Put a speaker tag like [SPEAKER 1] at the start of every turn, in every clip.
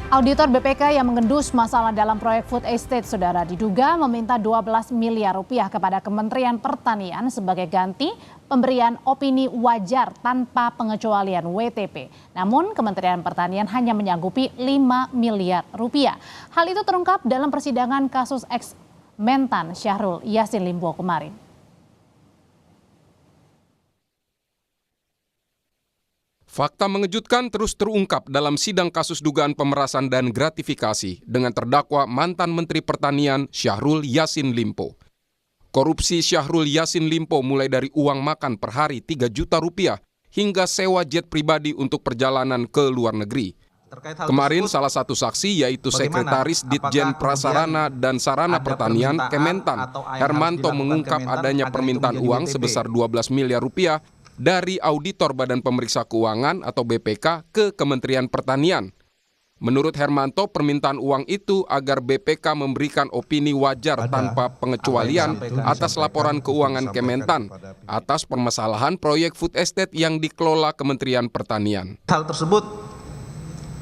[SPEAKER 1] Auditor BPK yang mengendus masalah dalam proyek food estate, saudara, diduga meminta 12 miliar rupiah kepada Kementerian Pertanian sebagai ganti pemberian opini wajar tanpa pengecualian WTP. Namun Kementerian Pertanian hanya menyanggupi 5 miliar rupiah. Hal itu terungkap dalam persidangan kasus ex-Mentan Syahrul Yassin Limpo kemarin.
[SPEAKER 2] Fakta mengejutkan terus terungkap dalam sidang kasus dugaan pemerasan dan gratifikasi dengan terdakwa mantan Menteri Pertanian Syahrul Yassin Limpo. Korupsi Syahrul Yassin Limpo mulai dari uang makan per hari 3 juta rupiah hingga sewa jet pribadi untuk perjalanan ke luar negeri. Kemarin salah satu saksi yaitu Sekretaris Ditjen Prasarana dan Sarana Pertanian Kementan, Hermanto, mengungkap adanya permintaan uang sebesar 12 miliar rupiah dari Auditor Badan Pemeriksa Keuangan atau BPK ke Kementerian Pertanian. Menurut Hermanto, permintaan uang itu agar BPK memberikan opini wajar tanpa pengecualian atas laporan keuangan Kementan atas permasalahan proyek food estate yang dikelola Kementerian Pertanian.
[SPEAKER 3] Hal tersebut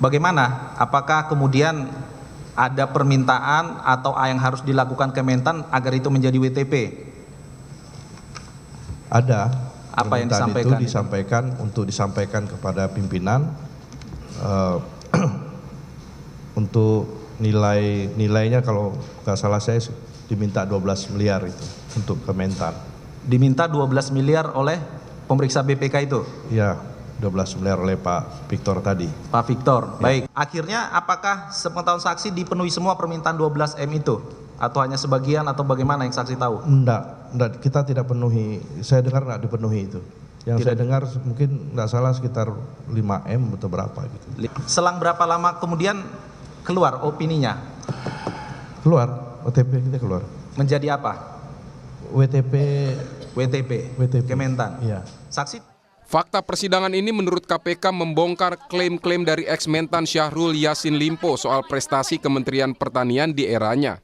[SPEAKER 3] bagaimana? Apakah kemudian ada permintaan atau yang harus dilakukan Kementan agar itu menjadi WTP?
[SPEAKER 4] Ada.
[SPEAKER 3] Apa yang disampaikan?
[SPEAKER 4] Itu disampaikan untuk disampaikan kepada pimpinan untuk nilainya kalau nggak salah saya diminta 12 miliar itu untuk Kementan.
[SPEAKER 3] Diminta 12 miliar oleh pemeriksa BPK itu?
[SPEAKER 4] Ya, 12 miliar oleh Pak Victor tadi.
[SPEAKER 3] Pak Victor, ya. Baik. Akhirnya apakah sepengetahuan saksi dipenuhi semua permintaan 12 M itu? Atau hanya sebagian atau bagaimana yang saksi tahu? Enggak, kita tidak penuhi. Saya dengar enggak dipenuhi itu. Yang saya dengar mungkin enggak salah sekitar 5 M atau berapa gitu. Selang berapa lama kemudian keluar opininya?
[SPEAKER 4] Keluar, OTP kita keluar.
[SPEAKER 3] Menjadi apa? WTP. Kementan.
[SPEAKER 4] Iya.
[SPEAKER 3] Saksi.
[SPEAKER 2] Fakta persidangan ini menurut KPK membongkar klaim-klaim dari ex-Mentan Syahrul Yassin Limpo soal prestasi Kementerian Pertanian di eranya.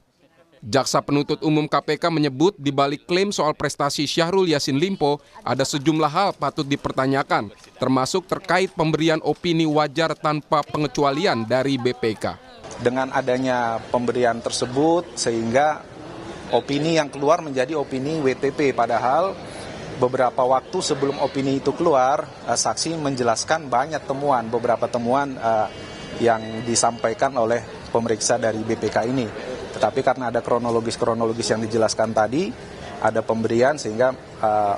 [SPEAKER 2] Jaksa penuntut umum KPK menyebut di balik klaim soal prestasi Syahrul Yassin Limpo ada sejumlah hal patut dipertanyakan, termasuk terkait pemberian opini wajar tanpa pengecualian dari BPK.
[SPEAKER 3] Dengan adanya pemberian tersebut sehingga opini yang keluar menjadi opini WTP, padahal beberapa waktu sebelum opini itu keluar, saksi menjelaskan banyak temuan, beberapa temuan yang disampaikan oleh pemeriksa dari BPK ini. Tetapi karena ada kronologis yang dijelaskan tadi, ada pemberian sehingga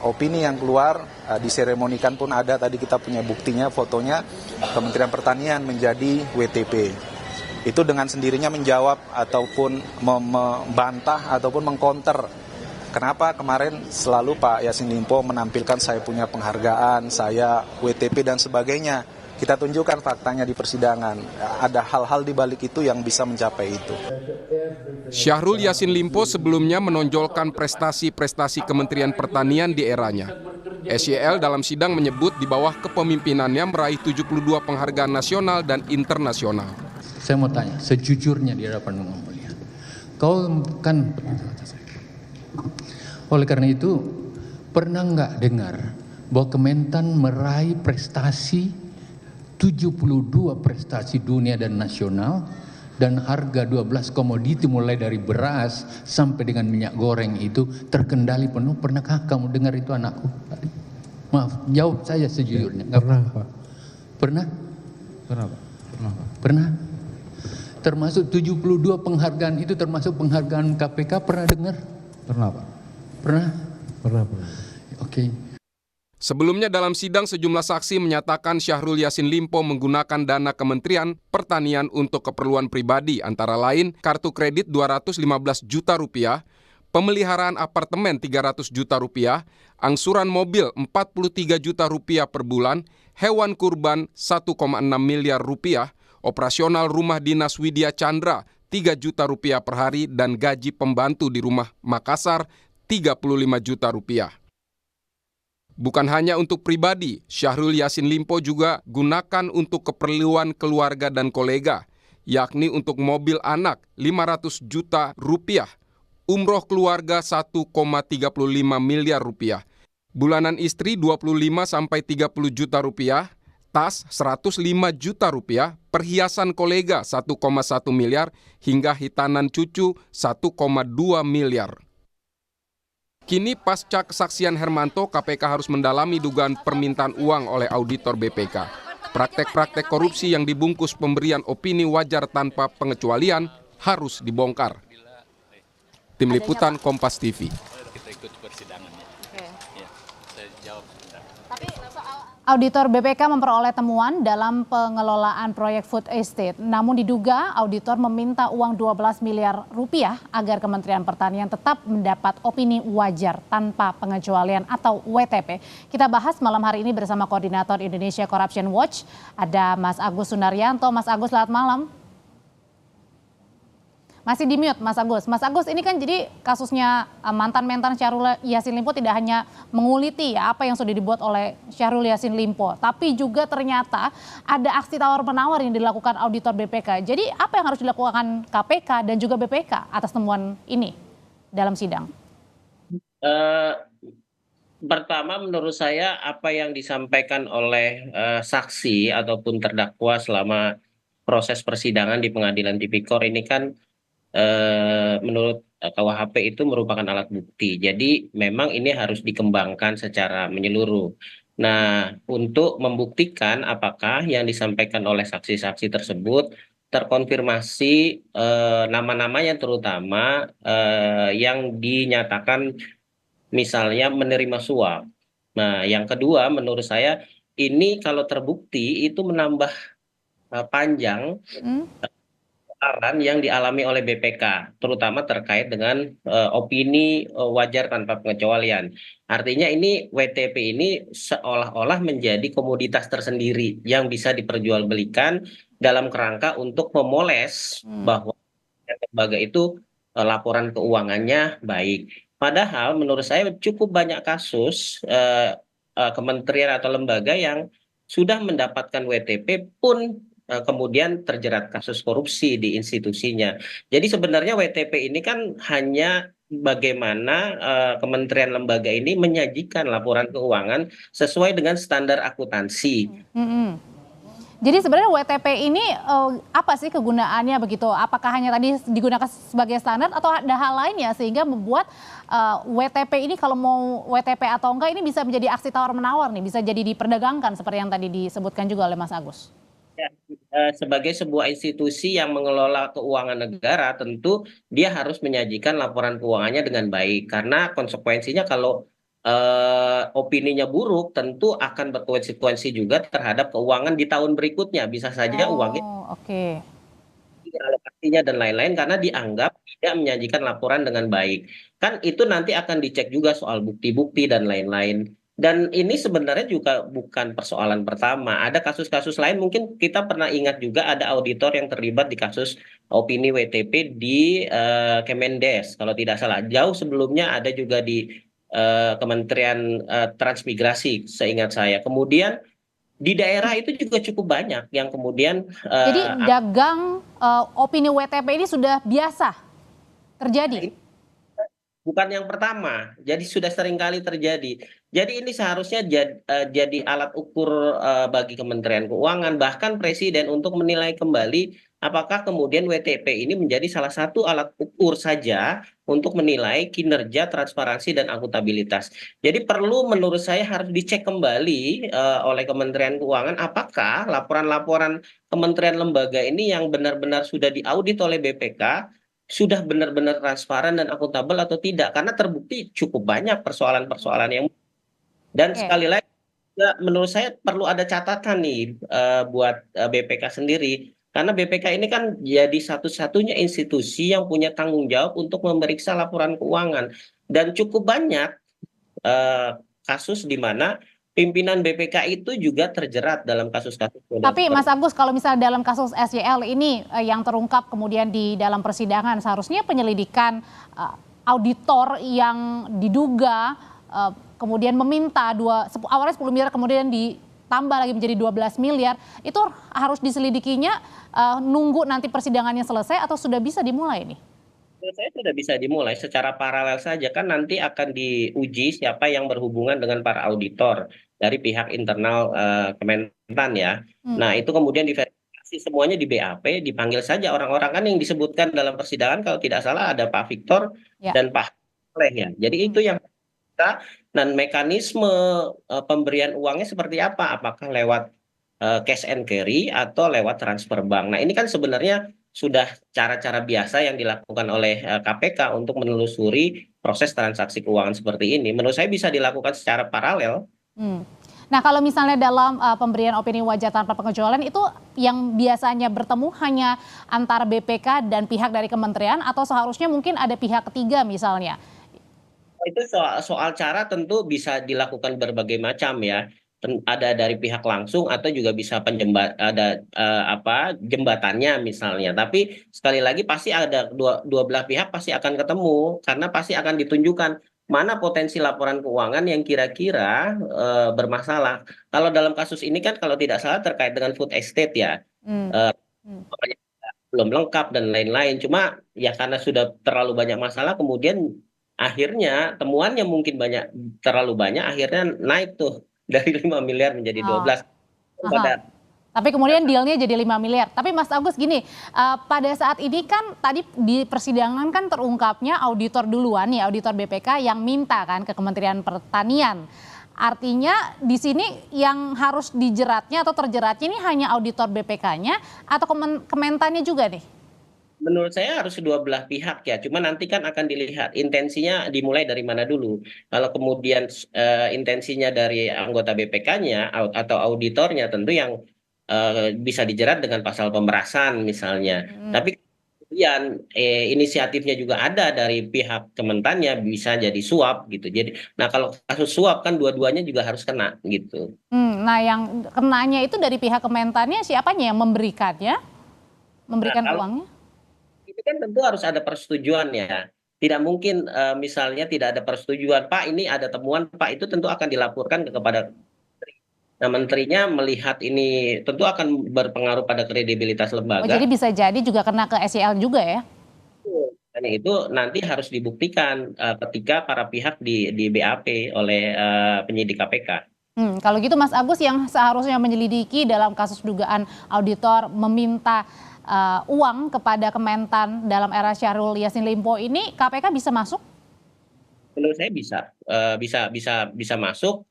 [SPEAKER 3] opini yang keluar diseremonikan pun ada, tadi kita punya buktinya, fotonya, Kementerian Pertanian menjadi WTP. Itu dengan sendirinya menjawab ataupun membantah ataupun mengcounter. Kenapa kemarin selalu Pak Yassin Limpo menampilkan saya punya penghargaan, saya WTP dan sebagainya. Kita tunjukkan faktanya di persidangan. Ada hal-hal di balik itu yang bisa mencapai itu.
[SPEAKER 2] Syahrul Yassin Limpo sebelumnya menonjolkan prestasi-prestasi Kementerian Pertanian di eranya. SYL dalam sidang menyebut di bawah kepemimpinannya meraih 72 penghargaan nasional dan internasional.
[SPEAKER 5] Saya mau tanya, sejujurnya di hadapan Yang Mulia. Kau kan, oleh karena itu, pernah nggak dengar bahwa Kementan meraih prestasi 72 prestasi dunia dan nasional dan harga 12 komoditi mulai dari beras sampai dengan minyak goreng itu terkendali penuh. Pernahkah kamu dengar itu, anakku? Maaf, jawab saya sejujurnya.
[SPEAKER 4] Pernah, Pak.
[SPEAKER 5] Pernah?
[SPEAKER 4] Pernah, Pak.
[SPEAKER 5] Pernah? Termasuk 72 penghargaan itu termasuk penghargaan KPK, pernah dengar?
[SPEAKER 4] Pernah, Pak.
[SPEAKER 5] Pernah?
[SPEAKER 4] Pernah.
[SPEAKER 5] Oke.
[SPEAKER 2] Sebelumnya dalam sidang sejumlah saksi menyatakan Syahrul Yassin Limpo menggunakan dana Kementerian Pertanian untuk keperluan pribadi, antara lain kartu kredit 215 juta rupiah, pemeliharaan apartemen 300 juta rupiah, angsuran mobil 43 juta rupiah per bulan, hewan kurban 1,6 miliar rupiah, operasional rumah dinas Widya Chandra 3 juta rupiah per hari, dan gaji pembantu di rumah Makassar 35 juta rupiah. Bukan hanya untuk pribadi, Syahrul Yassin Limpo juga gunakan untuk keperluan keluarga dan kolega, yakni untuk mobil anak 500 juta rupiah, umroh keluarga 1,35 miliar rupiah, bulanan istri 25 sampai 30 juta rupiah, tas 105 juta rupiah, perhiasan kolega 1,1 miliar, hingga hitanan cucu 1,2 miliar. Kini pasca kesaksian Hermanto, KPK harus mendalami dugaan permintaan uang oleh auditor BPK. Praktek-praktek korupsi yang dibungkus pemberian opini wajar tanpa pengecualian harus dibongkar. Tim Liputan Kompas TV.
[SPEAKER 1] Auditor BPK memperoleh temuan dalam pengelolaan proyek food estate. Namun diduga auditor meminta uang 12 miliar rupiah agar Kementerian Pertanian tetap mendapat opini wajar tanpa pengecualian atau WTP. Kita bahas malam hari ini bersama Koordinator Indonesia Corruption Watch. Ada Mas Agus Sunaryanto. Mas Agus, selamat malam. Masih di mute Mas Agus. Mas Agus, ini kan jadi kasusnya mantan-mantan Syahrul Yassin Limpo tidak hanya menguliti ya apa yang sudah dibuat oleh Syahrul Yassin Limpo, tapi juga ternyata ada aksi tawar-menawar yang dilakukan auditor BPK. Jadi apa yang harus dilakukan KPK dan juga BPK atas temuan ini dalam sidang?
[SPEAKER 6] Pertama, menurut saya apa yang disampaikan oleh saksi ataupun terdakwa selama proses persidangan di Pengadilan Tipikor ini kan menurut KUHP itu merupakan alat bukti. Jadi memang ini harus dikembangkan secara menyeluruh. Nah, untuk membuktikan apakah yang disampaikan oleh saksi-saksi tersebut terkonfirmasi nama-namanya, terutama yang dinyatakan misalnya menerima suap. Nah, yang kedua menurut saya ini kalau terbukti itu menambah panjang persoalan yang dialami oleh BPK, terutama terkait dengan opini wajar tanpa pengecualian. Artinya ini WTP ini seolah-olah menjadi komoditas tersendiri yang bisa diperjualbelikan dalam kerangka untuk memoles bahwa lembaga itu laporan keuangannya baik. Padahal menurut saya cukup banyak kasus kementerian atau lembaga yang sudah mendapatkan WTP pun kemudian terjerat kasus korupsi di institusinya. Jadi sebenarnya WTP ini kan hanya bagaimana kementerian lembaga ini menyajikan laporan keuangan sesuai dengan standar akuntansi.
[SPEAKER 1] Jadi sebenarnya WTP ini apa sih kegunaannya begitu? Apakah hanya tadi digunakan sebagai standar atau ada hal lain ya sehingga membuat WTP ini kalau mau WTP atau enggak ini bisa menjadi aksi tawar-menawar nih, bisa jadi diperdagangkan seperti yang tadi disebutkan juga oleh Mas Agus?
[SPEAKER 6] Ya, sebagai sebuah institusi yang mengelola keuangan negara, tentu dia harus menyajikan laporan keuangannya dengan baik. Karena konsekuensinya kalau opininya buruk, tentu akan berkonsekuensi juga terhadap keuangan di tahun berikutnya. Bisa saja uangnya alokasinya dan lain-lain karena dianggap tidak menyajikan laporan dengan baik. Kan itu nanti akan dicek juga soal bukti-bukti dan lain-lain. Dan ini sebenarnya juga bukan persoalan pertama. Ada kasus-kasus lain, mungkin kita pernah ingat juga ada auditor yang terlibat di kasus opini WTP di Kemendes, kalau tidak salah. Jauh sebelumnya ada juga di Kementerian Transmigrasi, seingat saya. Kemudian di daerah itu juga cukup banyak yang kemudian...
[SPEAKER 1] Jadi dagang opini WTP ini sudah biasa terjadi?
[SPEAKER 6] Bukan yang pertama, jadi sudah sering kali terjadi. Jadi ini seharusnya jadi alat ukur bagi Kementerian Keuangan, bahkan Presiden untuk menilai kembali apakah kemudian WTP ini menjadi salah satu alat ukur saja untuk menilai kinerja, transparansi, dan akuntabilitas. Jadi perlu menurut saya harus dicek kembali oleh Kementerian Keuangan apakah laporan-laporan kementerian lembaga ini yang benar-benar sudah diaudit oleh BPK sudah benar-benar transparan dan akuntabel atau tidak, karena terbukti cukup banyak persoalan-persoalan yang sekali lagi menurut saya perlu ada catatan nih buat BPK sendiri, karena BPK ini kan jadi satu-satunya institusi yang punya tanggung jawab untuk memeriksa laporan keuangan dan cukup banyak kasus di mana pimpinan BPK itu juga terjerat dalam kasus-kasus.
[SPEAKER 1] Tapi Mas Agus, kalau misalnya dalam kasus SYL ini yang terungkap kemudian di dalam persidangan, seharusnya penyelidikan auditor yang diduga kemudian meminta awalnya 10 miliar kemudian ditambah lagi menjadi 12 miliar, itu harus diselidikinya nunggu nanti persidangannya selesai atau sudah bisa dimulai nih?
[SPEAKER 6] Menurut saya sudah bisa dimulai secara paralel saja, kan nanti akan diuji siapa yang berhubungan dengan para auditor. dari pihak internal Kementan ya.
[SPEAKER 1] Hmm.
[SPEAKER 6] Nah, itu kemudian diverifikasi semuanya di BAP, dipanggil saja orang-orang kan yang disebutkan dalam persidangan kalau tidak salah ada Pak Victor
[SPEAKER 1] Ya.
[SPEAKER 6] dan Pak Soleh ya. Jadi itu yang kita dan mekanisme pemberian uangnya seperti apa? Apakah lewat cash and carry atau lewat transfer bank? Nah, ini kan sebenarnya sudah cara-cara biasa yang dilakukan oleh KPK untuk menelusuri proses transaksi keuangan seperti ini. Menurut saya bisa dilakukan secara paralel.
[SPEAKER 1] Hmm. Nah, kalau misalnya dalam pemberian opini wajar tanpa pengecualian itu yang biasanya bertemu hanya antara BPK dan pihak dari kementerian atau seharusnya mungkin ada pihak ketiga misalnya?
[SPEAKER 6] Itu soal cara tentu bisa dilakukan berbagai macam ya. Ada dari pihak langsung atau juga bisa ada jembatannya misalnya. Tapi sekali lagi pasti ada dua belah pihak pasti akan ketemu karena pasti akan ditunjukkan mana potensi laporan keuangan yang kira-kira bermasalah. Kalau dalam kasus ini kan kalau tidak salah terkait dengan food estate ya.
[SPEAKER 1] Hmm.
[SPEAKER 6] Eh,
[SPEAKER 1] Hmm.
[SPEAKER 6] Belum lengkap dan lain-lain. Cuma ya karena sudah terlalu banyak masalah, kemudian akhirnya temuannya mungkin terlalu banyak, akhirnya naik tuh dari 5 miliar menjadi
[SPEAKER 1] Oh.
[SPEAKER 6] 12.
[SPEAKER 1] Aha. Tapi kemudian dealnya jadi 5 miliar. Tapi Mas Agus gini, pada saat ini kan tadi di persidangan kan terungkapnya auditor duluan nih, auditor BPK yang minta kan ke Kementerian Pertanian. Artinya di sini yang harus dijeratnya atau terjeratnya ini hanya auditor BPK-nya atau Kementannya juga nih?
[SPEAKER 6] Menurut saya harus kedua belah pihak ya. Cuma nanti kan akan dilihat intensinya dimulai dari mana dulu. Kalau kemudian intensinya dari anggota BPK-nya atau auditornya tentu yang bisa dijerat dengan pasal pemerasan misalnya. Tapi kemudian inisiatifnya juga ada dari pihak Kementannya bisa jadi suap gitu. Jadi, nah kalau kasus suap kan dua-duanya juga harus kena gitu.
[SPEAKER 1] Nah yang kenanya itu dari pihak Kementannya siapanya yang memberikannya? Memberikan
[SPEAKER 6] Nah, kalau
[SPEAKER 1] uangnya?
[SPEAKER 6] itu kan tentu harus ada persetujuan ya. Tidak mungkin misalnya tidak ada persetujuan, Pak ini ada temuan, Pak itu tentu akan dilaporkan kepada menteri. Nah menterinya melihat ini tentu akan berpengaruh pada kredibilitas
[SPEAKER 1] Oh jadi
[SPEAKER 6] lembaga.
[SPEAKER 1] bisa jadi juga kena ke SEL juga ya?
[SPEAKER 6] Dan itu nanti harus dibuktikan ketika para pihak di BAP oleh penyidik KPK.
[SPEAKER 1] Kalau gitu Mas Agus yang seharusnya menyelidiki dalam kasus dugaan auditor meminta uang kepada Kementan dalam era Syahrul Yassin Limpo ini KPK bisa masuk?
[SPEAKER 6] Menurut saya bisa masuk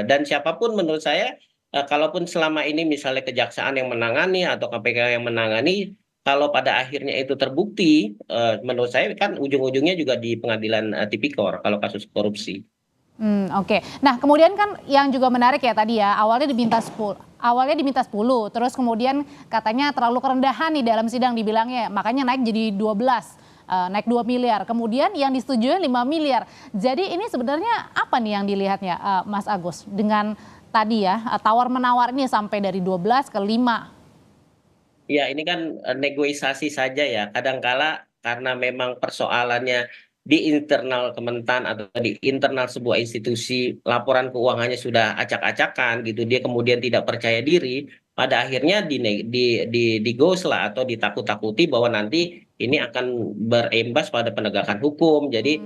[SPEAKER 6] dan siapapun menurut saya kalaupun selama ini misalnya kejaksaan yang menangani atau KPK yang menangani kalau pada akhirnya itu terbukti menurut saya kan ujung-ujungnya juga di pengadilan tipikor kalau kasus korupsi.
[SPEAKER 1] Oke. Nah, kemudian kan yang juga menarik ya tadi ya, awalnya diminta 10, terus kemudian katanya terlalu kerendahan nih dalam sidang dibilangnya, makanya naik jadi 12, naik 2 miliar. Kemudian yang disetujui 5 miliar. Jadi ini sebenarnya apa nih yang dilihatnya Mas Agus dengan tadi ya, tawar-menawar ini sampai dari 12 ke 5.
[SPEAKER 6] Ya ini kan negosiasi saja ya. Kadangkala karena memang persoalannya di internal Kementan atau di internal sebuah institusi laporan keuangannya sudah acak-acakan gitu, dia kemudian tidak percaya diri, pada akhirnya di ghost lah atau ditakut-takuti bahwa nanti ini akan berimbas pada penegakan hukum. Jadi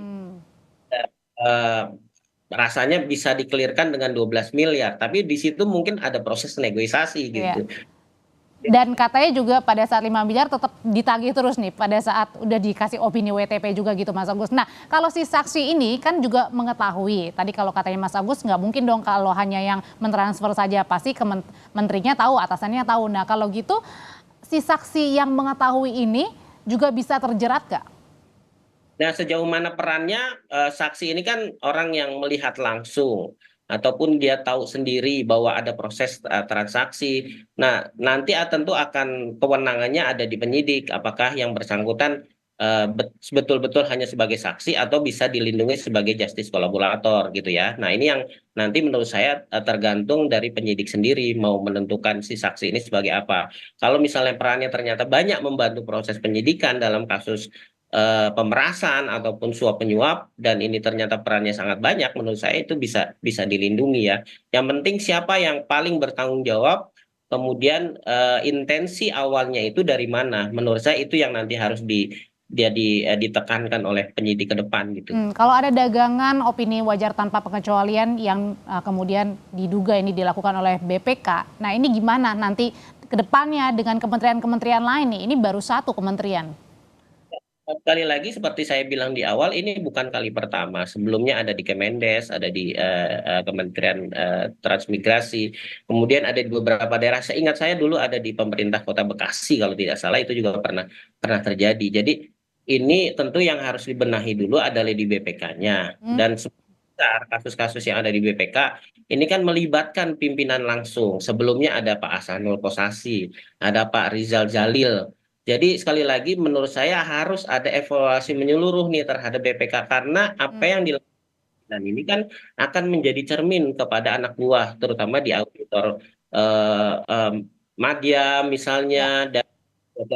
[SPEAKER 6] eh, rasanya bisa dikelirkan dengan 12 miliar, tapi di situ mungkin ada proses negosiasi
[SPEAKER 1] Iya.
[SPEAKER 6] gitu.
[SPEAKER 1] Dan katanya juga pada saat 5 miliar tetap ditagih terus nih pada saat udah dikasih opini WTP juga gitu Mas Agus. Nah kalau si saksi ini kan juga mengetahui, tadi kalau katanya Mas Agus nggak mungkin dong kalau hanya yang mentransfer saja, pasti menterinya tahu, atasannya tahu. Nah kalau gitu si saksi yang mengetahui ini juga bisa terjerat gak?
[SPEAKER 6] Nah, sejauh mana perannya, saksi ini kan orang yang melihat langsung ataupun dia tahu sendiri bahwa ada proses transaksi. Nah, nanti tentu akan kewenangannya ada di penyidik. Apakah yang bersangkutan betul-betul hanya sebagai saksi atau bisa dilindungi sebagai justice kolaborator gitu ya. Nah, ini yang nanti menurut saya tergantung dari penyidik sendiri mau menentukan si saksi ini sebagai apa. Kalau misalnya perannya ternyata banyak membantu proses penyidikan dalam kasus pemerasan ataupun suap penyuap dan ini ternyata perannya sangat banyak, menurut saya itu bisa dilindungi ya. Yang penting siapa yang paling bertanggung jawab, kemudian intensi awalnya itu dari mana, menurut saya itu yang nanti harus ditekankan oleh penyidik ke depan gitu.
[SPEAKER 1] Kalau ada dagangan opini wajar tanpa pengecualian yang kemudian diduga ini dilakukan oleh BPK, nah ini gimana nanti ke depannya dengan kementerian-kementerian lain nih? Ini baru satu kementerian.
[SPEAKER 6] Sekali lagi seperti saya bilang di awal, ini bukan kali pertama. Sebelumnya ada di Kemendes, ada di Kementerian Transmigrasi, kemudian ada di beberapa daerah. Seingat saya dulu ada di pemerintah Kota Bekasi kalau tidak salah, itu juga pernah terjadi. Jadi ini tentu yang harus dibenahi dulu adalah di BPK-nya. Dan kasus-kasus yang ada di BPK ini kan melibatkan pimpinan langsung. Sebelumnya ada Pak Ahsanul Kossasi, ada Pak Rizal Jalil. Jadi sekali lagi menurut saya harus ada evaluasi menyeluruh nih terhadap BPK, karena apa yang dilakukan dan ini kan akan menjadi cermin kepada anak buah, terutama di auditor Madya misalnya dan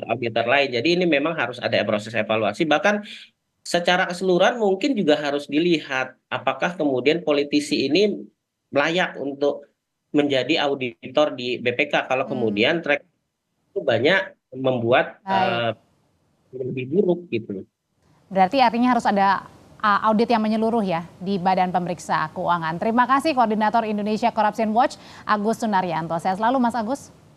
[SPEAKER 6] auditor lain. Jadi ini memang harus ada proses evaluasi, bahkan secara keseluruhan mungkin juga harus dilihat apakah kemudian politisi ini layak untuk menjadi auditor di BPK kalau kemudian track itu banyak membuat lebih buruk gitu.
[SPEAKER 1] Berarti artinya harus ada audit yang menyeluruh ya di Badan Pemeriksa Keuangan. Terima kasih Koordinator Indonesia Corruption Watch Agus Sunaryanto. Sehat selalu Mas Agus.